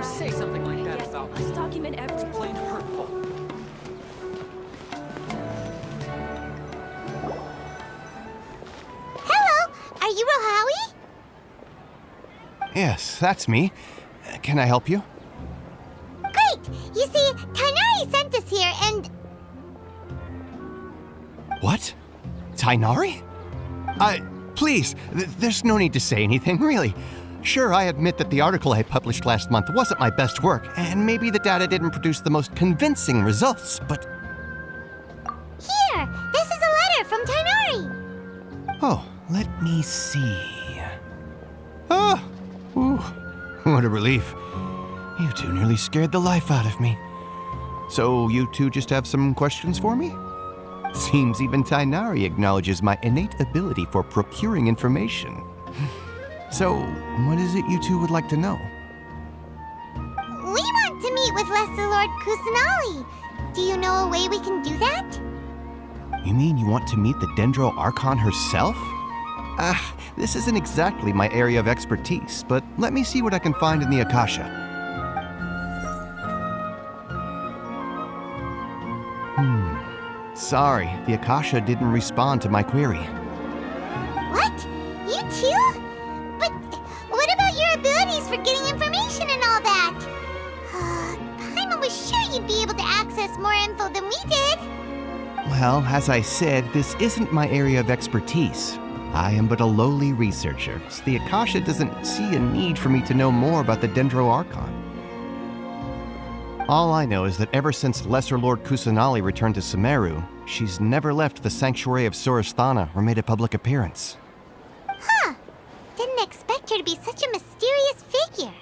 say something like that Yes, about we must document It's everything. plain hurtful. Hello! Are you Rohawi? Yes, that's me. Can I help you? Great! You see, Tainari sent us here and... What? Tainari? Please, there's no need to say anything, really. Sure, I admit that the article I published last month wasn't my best work, and maybe the data didn't produce the most convincing results, but... Here! This is a letter from Tainari! Oh, let me see. Oh! Ooh, what a relief. You two nearly scared the life out of me. So you two just have some questions for me? Seems even Tainari acknowledges my innate ability for procuring information. So, what is it you two would like to know? We want to meet with Lesser Lord Kusanali. Do you know a way we can do that? You mean you want to meet the Dendro Archon herself? This isn't exactly my area of expertise, but let me see what I can find in the Akasha. Sorry, the Akasha didn't respond to my query. What? You too? But what about your abilities for getting information and all that? Paimon was sure you'd be able to access more info than we did. Well, as I said, this isn't my area of expertise. I am but a lowly researcher, so the Akasha doesn't see a need for me to know more about the Dendro Archon. All I know is that ever since Lesser Lord Kusanali returned to Sumeru, she's never left the Sanctuary of Sorasthana or made a public appearance. Huh. Didn't expect her to be such a mysterious figure.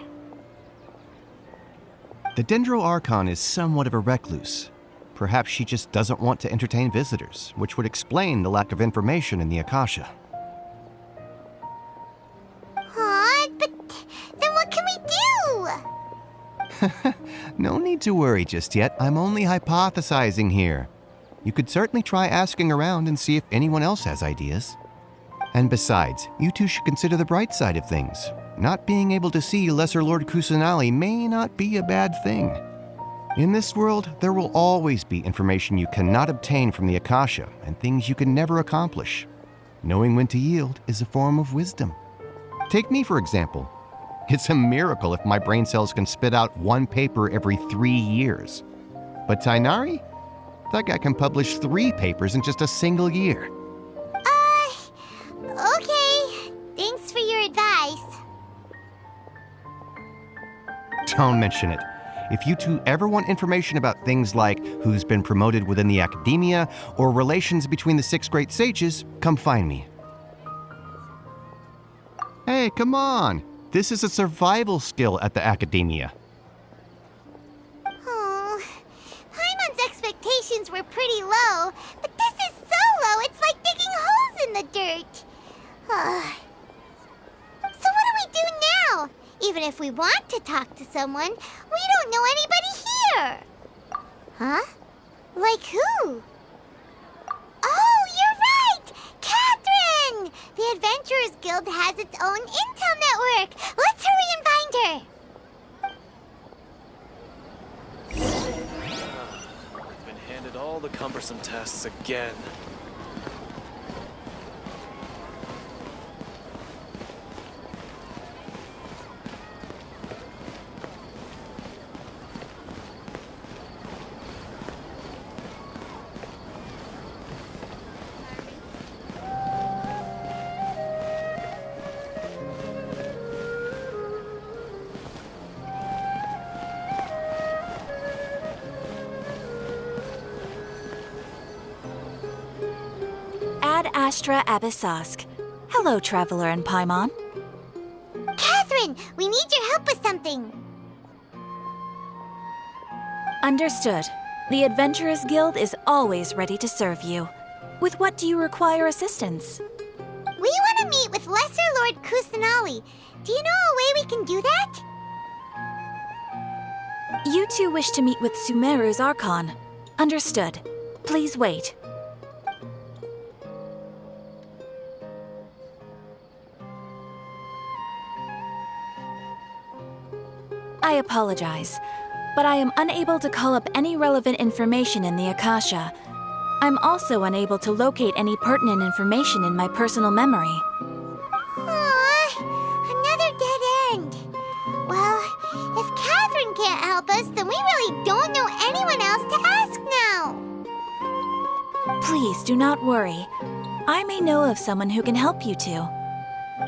The Dendro Archon is somewhat of a recluse. Perhaps she just doesn't want to entertain visitors, which would explain the lack of information in the Akasha. But then what can we do? No need to worry just yet. I'm only hypothesizing here. You could certainly try asking around and see if anyone else has ideas. And besides, you two should consider the bright side of things. Not being able to see Lesser Lord Kusanali may not be a bad thing. In this world, there will always be information you cannot obtain from the Akasha and things you can never accomplish. Knowing when to yield is a form of wisdom. Take me, for example. It's a miracle if my brain cells can spit out one paper every 3 years. But Tainari? That guy can publish 3 papers in just a single year. Okay. Thanks for your advice. Don't mention it. If you two ever want information about things like who's been promoted within the academia or relations between the 6 great sages, come find me. Hey, come on! This is a survival skill at the academia. Oh, Paimon's expectations were pretty low, but this is so low it's like digging holes in the dirt. So what do we do now? Even if we want to talk to someone, we don't know anybody here. Huh? Like who? Oh, you're right! Catherine! The Adventurers Guild has its own intel network. Let's hurry and find her. I've been handed all the cumbersome tasks again. Ad Astra Abyssask. Hello, Traveler and Paimon. Catherine, we need your help with something. Understood. The Adventurers Guild is always ready to serve you. With what do you require assistance? We want to meet with Lesser Lord Kusanali. Do you know a way we can do that? You two wish to meet with Sumeru's Archon. Understood. Please wait. I apologize, but I am unable to call up any relevant information in the Akasha. I'm also unable to locate any pertinent information in my personal memory. Aw, another dead end. Well, if Catherine can't help us, then we really don't know anyone else to ask now. Please do not worry. I may know of someone who can help you two.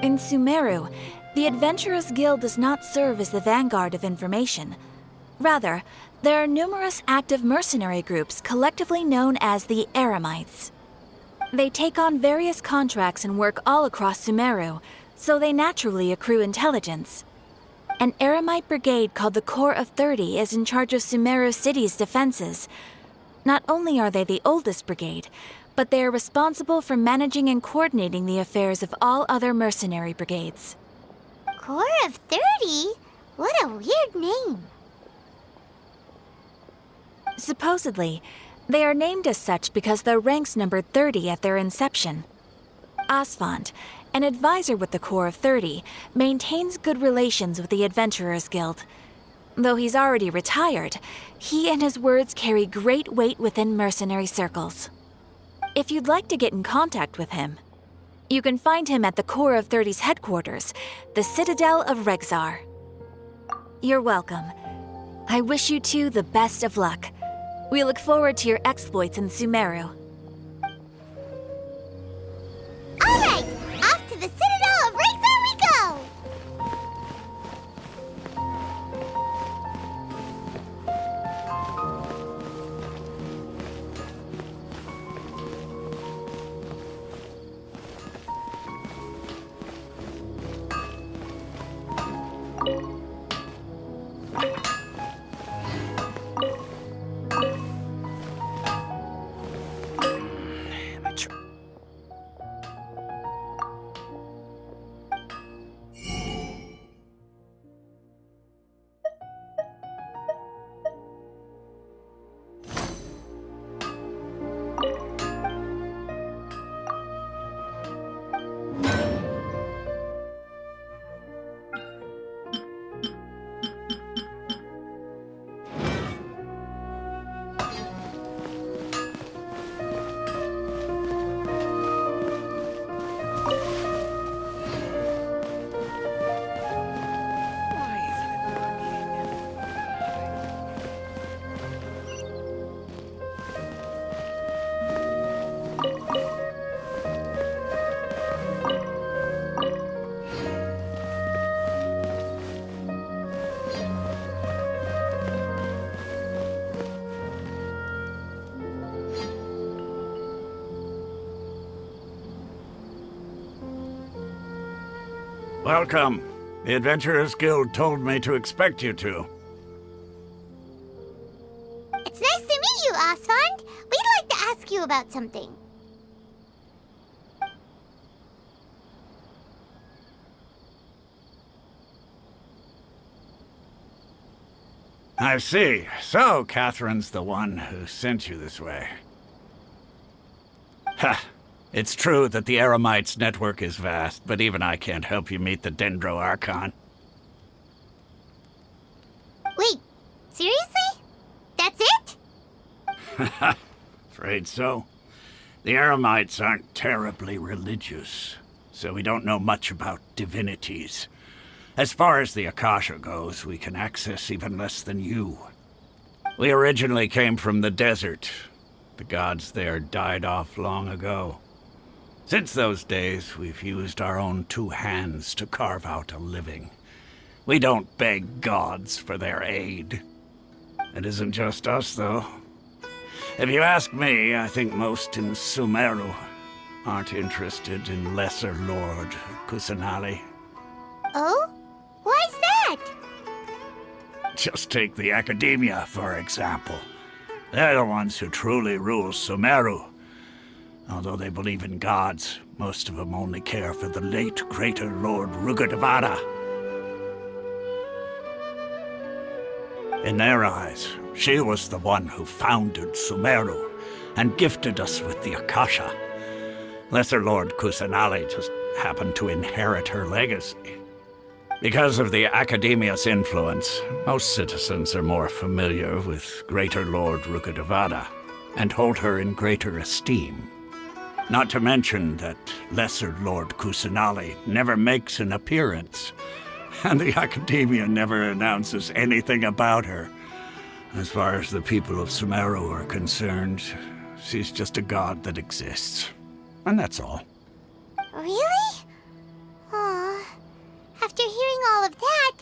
In Sumeru, the Adventurers Guild does not serve as the vanguard of information. Rather, there are numerous active mercenary groups collectively known as the Eremites. They take on various contracts and work all across Sumeru, so they naturally accrue intelligence. An Eremite brigade called the Corps of 30 is in charge of Sumeru City's defenses. Not only are they the oldest brigade, but they are responsible for managing and coordinating the affairs of all other mercenary brigades. Corps of 30? What a weird name. Supposedly, they are named as such because their ranks numbered 30 at their inception. Asfand, an advisor with the Corps of 30, maintains good relations with the Adventurers Guild. Though he's already retired, he and his words carry great weight within mercenary circles. If you'd like to get in contact with him, you can find him at the Corps of 30's headquarters, the Citadel of Rexar. You're welcome. I wish you two the best of luck. We look forward to your exploits in Sumeru. All right, off to the Citadel of Rexar we go! Welcome. The Adventurers Guild told me to expect you two. It's nice to meet you, Asfand. We'd like to ask you about something. I see. So, Catherine's the one who sent you this way. Ha! It's true that the Eremites' network is vast, but even I can't help you meet the Dendro Archon. Wait, seriously? That's it? Afraid so. The Eremites aren't terribly religious, so we don't know much about divinities. As far as the Akasha goes, we can access even less than you. We originally came from the desert. The gods there died off long ago. Since those days, we've used our own two hands to carve out a living. We don't beg gods for their aid. It isn't just us, though. If you ask me, I think most in Sumeru aren't interested in Lesser Lord Kusanali. Oh? Why's that? Just take the Academia, for example. They're the ones who truly rule Sumeru. Although they believe in gods, most of them only care for the late greater Lord Rugadavada. In their eyes, she was the one who founded Sumeru and gifted us with the Akasha. Lesser Lord Kusanali just happened to inherit her legacy. Because of the Academia's influence, most citizens are more familiar with Greater Lord Rukkhadevada and hold her in greater esteem. Not to mention that Lesser Lord Kusanali never makes an appearance, and the Academia never announces anything about her. As far as the people of Sumeru are concerned, she's just a god that exists. And that's all. Really? Aw. After hearing all of that,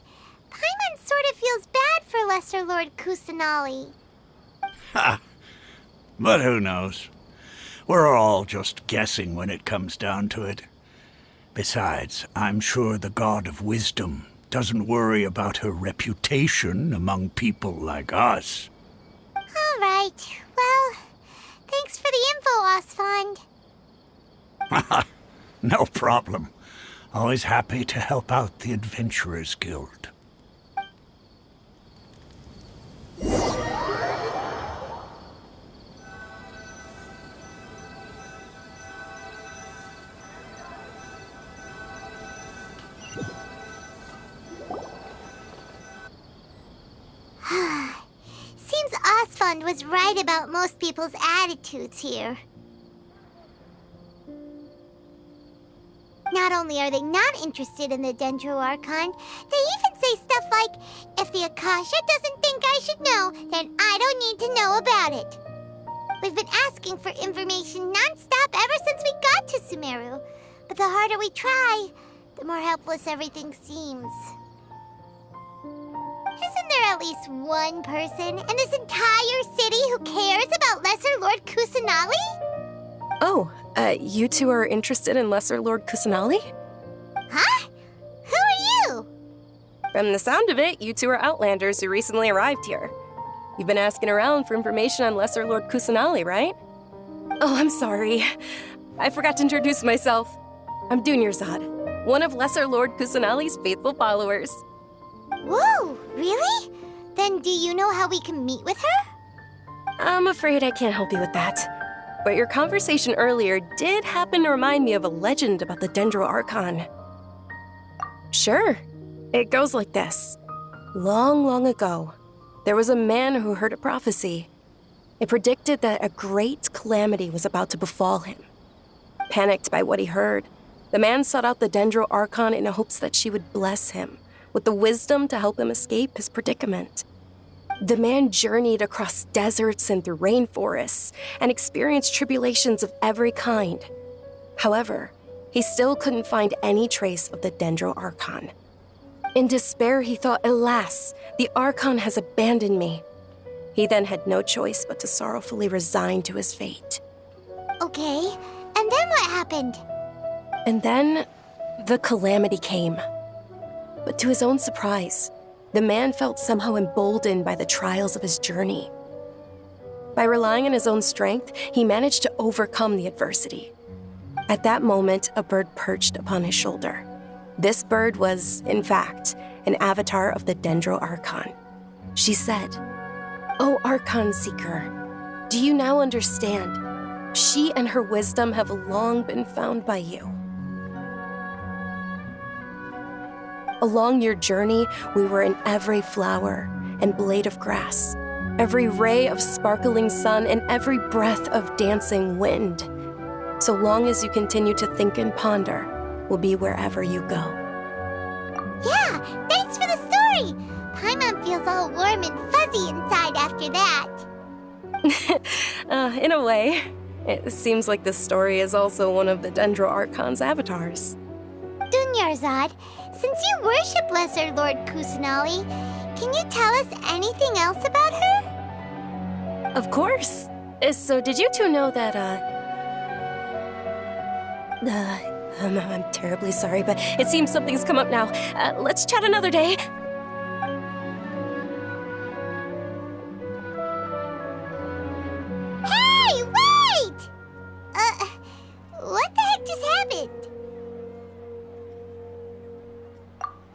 Paimon sort of feels bad for Lesser Lord Kusanali. Ha! But who knows? We're all just guessing when it comes down to it. Besides, I'm sure the God of Wisdom doesn't worry about her reputation among people like us. All right. Well, thanks for the info, Osfond. No problem. Always happy to help out the Adventurers Guild. Seems Osfond was right about most people's attitudes here. Not only are they not interested in the Dendro Archon, they even say stuff like, if the Akasha doesn't think I should know, then I don't need to know about it. We've been asking for information non-stop ever since we got to Sumeru, but the harder we try, the more helpless everything seems. Isn't there at least one person in this entire city who cares about Lesser Lord Kusanali? Oh, you two are interested in Lesser Lord Kusanali? Huh? Who are you? From the sound of it, you two are Outlanders who recently arrived here. You've been asking around for information on Lesser Lord Kusanali, right? Oh, I'm sorry. I forgot to introduce myself. I'm Dunyarzad, one of Lesser Lord Kusanali's faithful followers. Whoa, really? Then do you know how we can meet with her? I'm afraid I can't help you with that. But your conversation earlier did happen to remind me of a legend about the Dendro Archon. Sure. It goes like this. Long, long ago, there was a man who heard a prophecy. It predicted that a great calamity was about to befall him. Panicked by what he heard, the man sought out the Dendro Archon in hopes that she would bless him with the wisdom to help him escape his predicament. The man journeyed across deserts and through rainforests and experienced tribulations of every kind. However, he still couldn't find any trace of the Dendro Archon. In despair, he thought, alas, the Archon has abandoned me. He then had no choice but to sorrowfully resign to his fate. Okay, and then what happened? And then, the calamity came. But to his own surprise, the man felt somehow emboldened by the trials of his journey. By relying on his own strength, he managed to overcome the adversity. At that moment, a bird perched upon his shoulder. This bird was, in fact, an avatar of the Dendro Archon. She said, "O Archon Seeker, do you now understand? She and her wisdom have long been found by you. Along your journey, we were in every flower and blade of grass, every ray of sparkling sun, and every breath of dancing wind. So long as you continue to think and ponder, we'll be wherever you go." Yeah, thanks for the story! Paimon feels all warm and fuzzy inside after that. In a way, it seems like this story is also one of the Dendro Archon's avatars. Dunyarzad, since you worship Lesser Lord Kusanali, can you tell us anything else about her? Of course. So did you two know that, I'm terribly sorry, but it seems something's come up now. Let's chat another day. Hey, wait! What the heck just happened?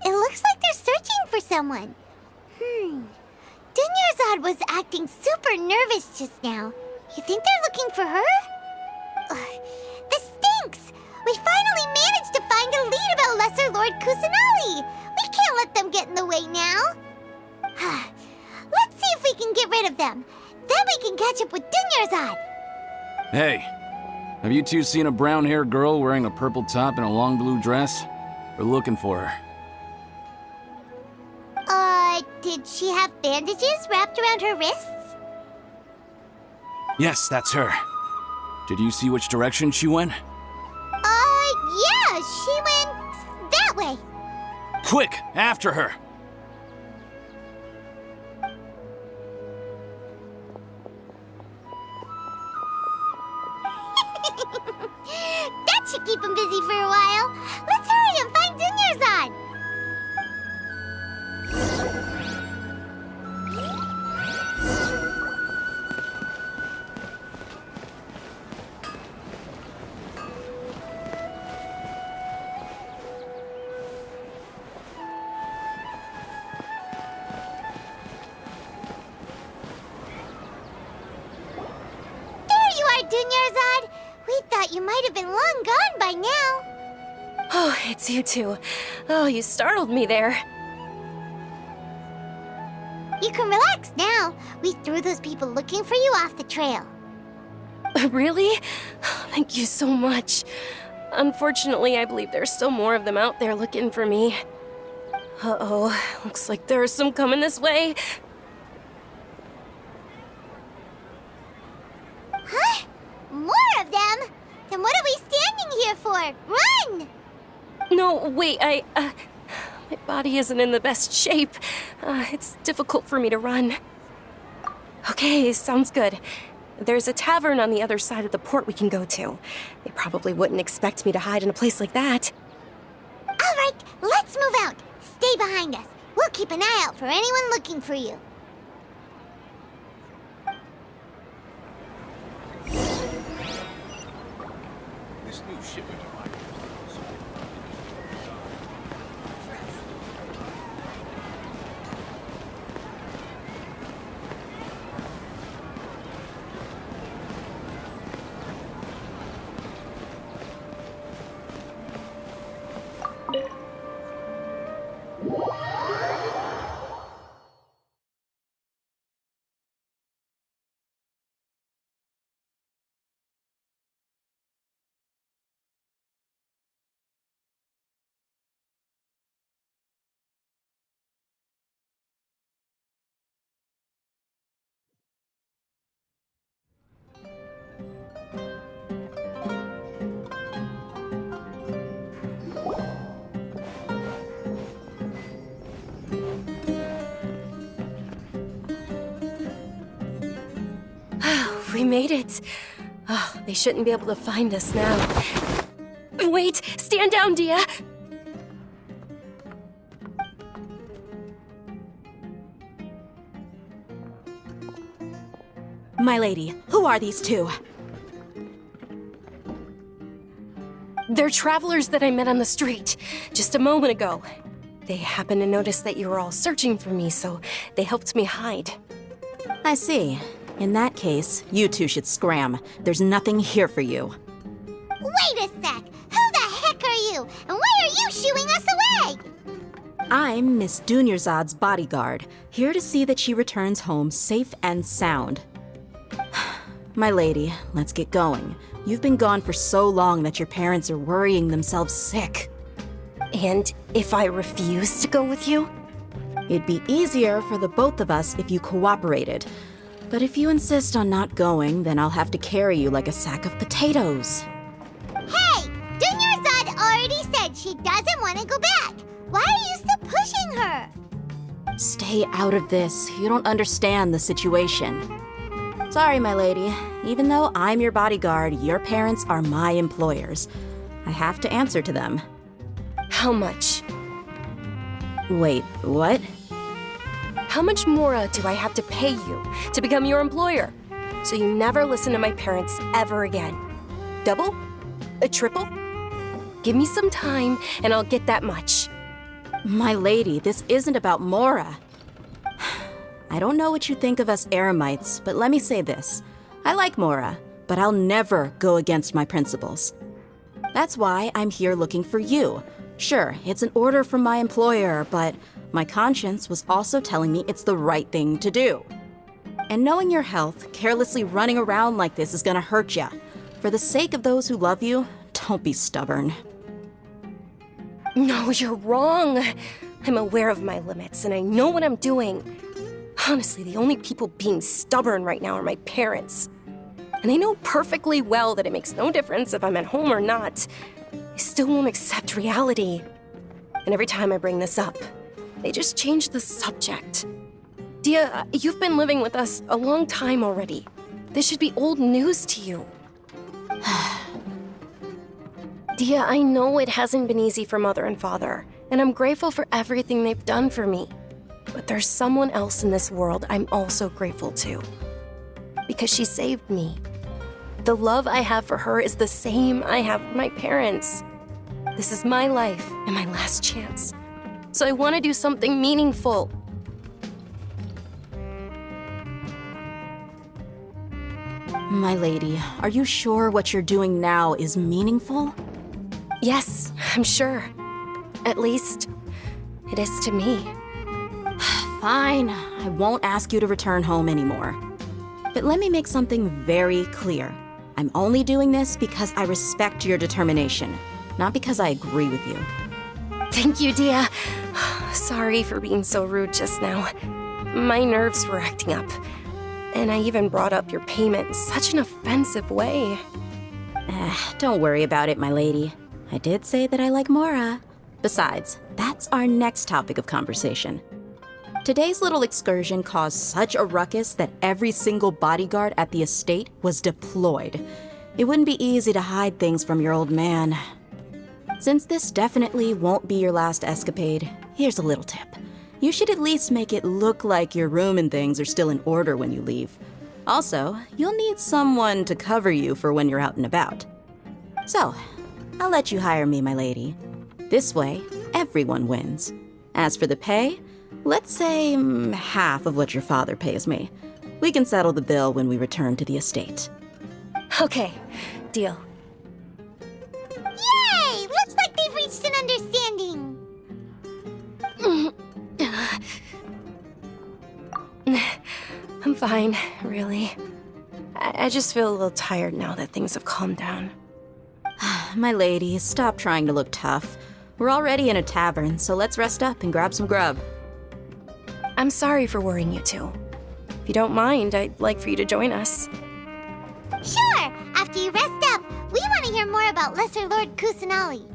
It looks like they're searching for someone. Dunyarzad was acting super nervous just now. You think they're looking for her? This stinks! We finally managed to find a lead about Lesser Lord Kusanali! We let them get in the way now. Let's see if we can get rid of them. Then we can catch up with Dunyarzad. Hey, have you two seen a brown-haired girl wearing a purple top and a long blue dress? We're looking for her. Did she have bandages wrapped around her wrists? Yes, that's her. Did you see which direction she went? Yeah, she went that way. Quick, after her! That should keep him busy for a while. Let's hurry and find Dunyarzad. Dunyarzad, we thought you might have been long gone by now. Oh, it's you two. Oh, you startled me there. You can relax now. We threw those people looking for you off the trail. Really? Thank you so much. Unfortunately, I believe there's still more of them out there looking for me. Uh-oh, looks like there's some coming this way. Huh? More of them? Then what are we standing here for? Run! No, wait, my body isn't in the best shape. It's difficult for me to run. Okay, sounds good. There's a tavern on the other side of the port we can go to. They probably wouldn't expect me to hide in a place like that. All right, let's move out. Stay behind us. We'll keep an eye out for anyone looking for you. This new shipment of mine. We made it. Oh, they shouldn't be able to find us now. Wait! Stand down, Dia! My lady, who are these two? They're travelers that I met on the street just a moment ago. They happened to notice that you were all searching for me, so they helped me hide. I see. In that case, you two should scram. There's nothing here for you. Wait a sec! Who the heck are you? And why are you shooing us away? I'm Miss Dunyarzad's bodyguard, here to see that she returns home safe and sound. My lady, let's get going. You've been gone for so long that your parents are worrying themselves sick. And if I refuse to go with you? It'd be easier for the both of us if you cooperated. But if you insist on not going, then I'll have to carry you like a sack of potatoes. Hey! Dunyarzad already said she doesn't want to go back. Why are you still pushing her? Stay out of this. You don't understand the situation. Sorry, my lady. Even though I'm your bodyguard, your parents are my employers. I have to answer to them. How much? Wait, what? How much more do I have to pay you to become your employer? So you never listen to my parents ever again. Double? A triple? Give me some time and I'll get that much. My lady, this isn't about Mora. I don't know what you think of us Eremites, but let me say this. I like Mora, but I'll never go against my principles. That's why I'm here looking for you. Sure, it's an order from my employer, but my conscience was also telling me it's the right thing to do. And knowing your health, carelessly running around like this is gonna hurt ya. For the sake of those who love you, don't be stubborn. No, you're wrong. I'm aware of my limits, and I know what I'm doing. Honestly, the only people being stubborn right now are my parents. And I know perfectly well that it makes no difference if I'm at home or not. They still won't accept reality. And every time I bring this up, they just change the subject. Dia, you've been living with us a long time already. This should be old news to you. Dia, I know it hasn't been easy for Mother and Father, and I'm grateful for everything they've done for me. But there's someone else in this world I'm also grateful to. Because she saved me. The love I have for her is the same I have for my parents. This is my life and my last chance. So I want to do something meaningful. My lady, are you sure what you're doing now is meaningful? Yes, I'm sure. At least, it is to me. Fine, I won't ask you to return home anymore. But let me make something very clear. I'm only doing this because I respect your determination, not because I agree with you. Thank you, Dia. Sorry for being so rude just now. My nerves were acting up. And I even brought up your payment in such an offensive way. Don't worry about it, my lady. I did say that I like Mora. Besides, that's our next topic of conversation. Today's little excursion caused such a ruckus that every single bodyguard at the estate was deployed. It wouldn't be easy to hide things from your old man. Since this definitely won't be your last escapade, here's a little tip. You should at least make it look like your room and things are still in order when you leave. Also, you'll need someone to cover you for when you're out and about. So, I'll let you hire me, my lady. This way, everyone wins. As for the pay, let's say half of what your father pays me. We can settle the bill when we return to the estate. Okay, deal. Yay! Looks like they've reached an understanding. I'm fine, really. I just feel a little tired now that things have calmed down. My lady, stop trying to look tough. We're already in a tavern, so let's rest up and grab some grub. I'm sorry for worrying you two. If you don't mind, I'd like for you to join us. Sure! After you rest up, we want to hear more about Lesser Lord Kusanali.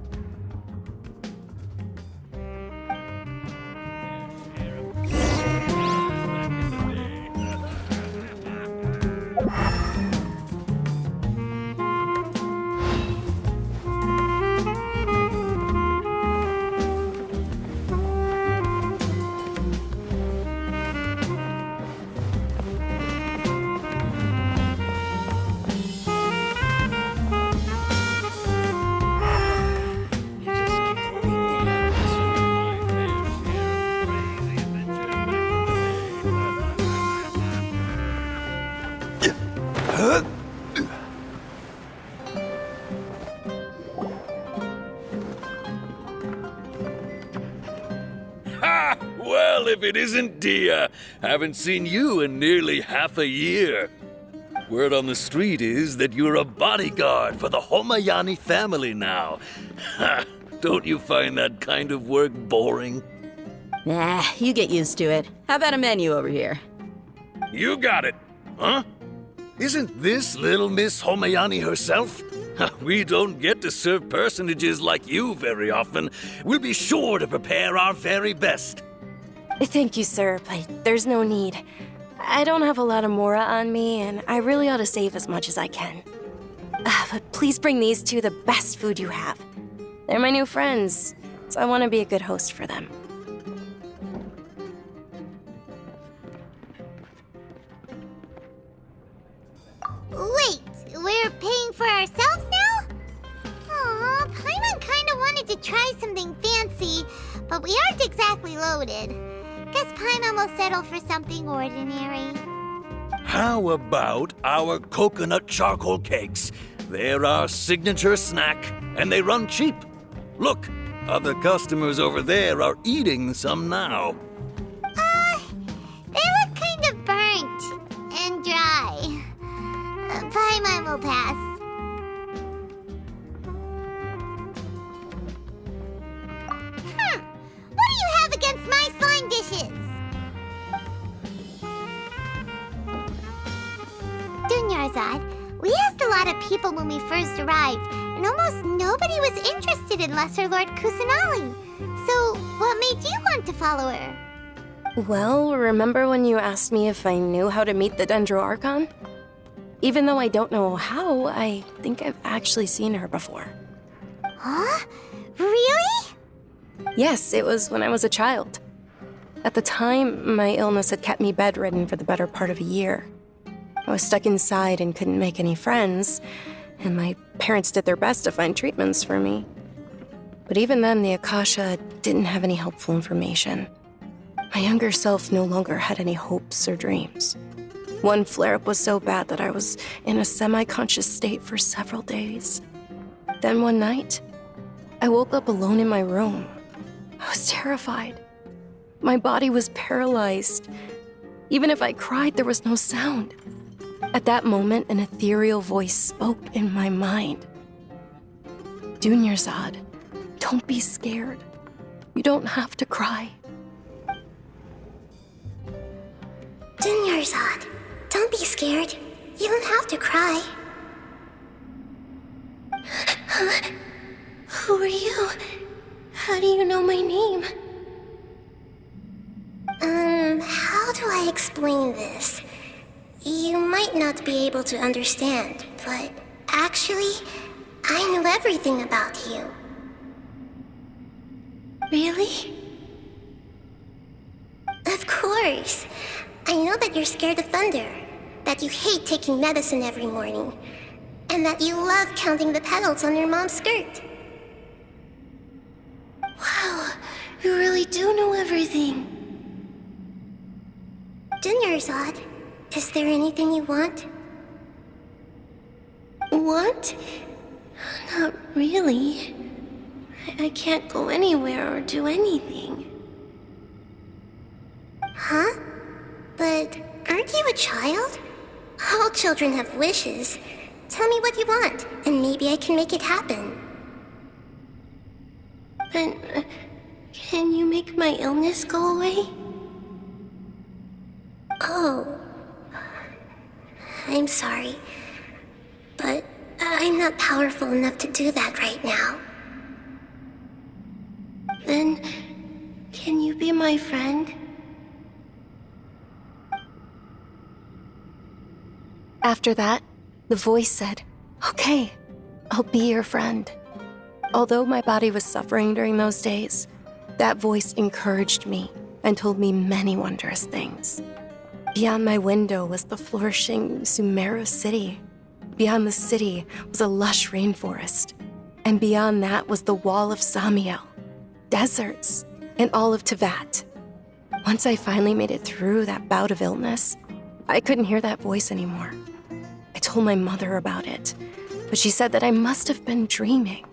Ha! Well, if it isn't Dia, haven't seen you in nearly half a year. Word on the street is that you're a bodyguard for the Homayani family now. Ha! Don't you find that kind of work boring? Nah, you get used to it. How about a menu over here? You got it, huh? Isn't this little Miss Homayani herself? We don't get to serve personages like you very often. We'll be sure to prepare our very best. Thank you, sir, but there's no need. I don't have a lot of Mora on me, and I really ought to save as much as I can. But please bring these two the best food you have. They're my new friends, so I want to be a good host for them. Wait, we're paying for ourselves now? Aw, Paimon kinda wanted to try something fancy, but we aren't exactly loaded. Guess Paimon will settle for something ordinary. How about our coconut charcoal cakes? They're our signature snack, and they run cheap. Look, Other customers over there are eating some now. They look kind of burnt and dry. Paimon will pass. What do you have against my slime dishes? Dunyarzad, we asked a lot of people when we first arrived, and almost nobody was interested in Lesser Lord Kusanali. So, what made you want to follow her? Well, remember when you asked me if I knew how to meet the Dendro Archon? Even though I don't know how, I think I've actually seen her before. Huh? Really? Yes, it was when I was a child. At the time, my illness had kept me bedridden for the better part of a year. I was stuck inside and couldn't make any friends, and my parents did their best to find treatments for me. But even then, the Akasha didn't have any helpful information. My younger self no longer had any hopes or dreams. One flare-up was so bad that I was in a semi-conscious state for several days. Then one night, I woke up alone in my room. I was terrified. My body was paralyzed. Even if I cried, there was no sound. At that moment, an ethereal voice spoke in my mind. Dunyarzad, don't be scared. You don't have to cry. Dunyarzad, don't be scared. You don't have to cry. Who are you? How do you know my name? How do I explain this? You might not be able to understand, but actually, I know everything about you. Really? Of course. I know that you're scared of thunder, that you hate taking medicine every morning, and that you love counting the petals on your mom's skirt. Wow, you really do know everything. Dunyarzad, is there anything you want? Want? Not really. I can't go anywhere or do anything. Huh? But aren't you a child? All children have wishes. Tell me what you want, and maybe I can make it happen. But can you make my illness go away? Oh. I'm sorry. But I'm not powerful enough to do that right now. Then, can you be my friend? After that, the voice said, "Okay, I'll be your friend." Although my body was suffering during those days, that voice encouraged me and told me many wondrous things. Beyond my window was the flourishing Sumeru city. Beyond the city was a lush rainforest. And beyond that was the wall of Samiel, deserts, and all of Tevat. Once I finally made it through that bout of illness, I couldn't hear that voice anymore. I told my mother about it, but she said that I must have been dreaming.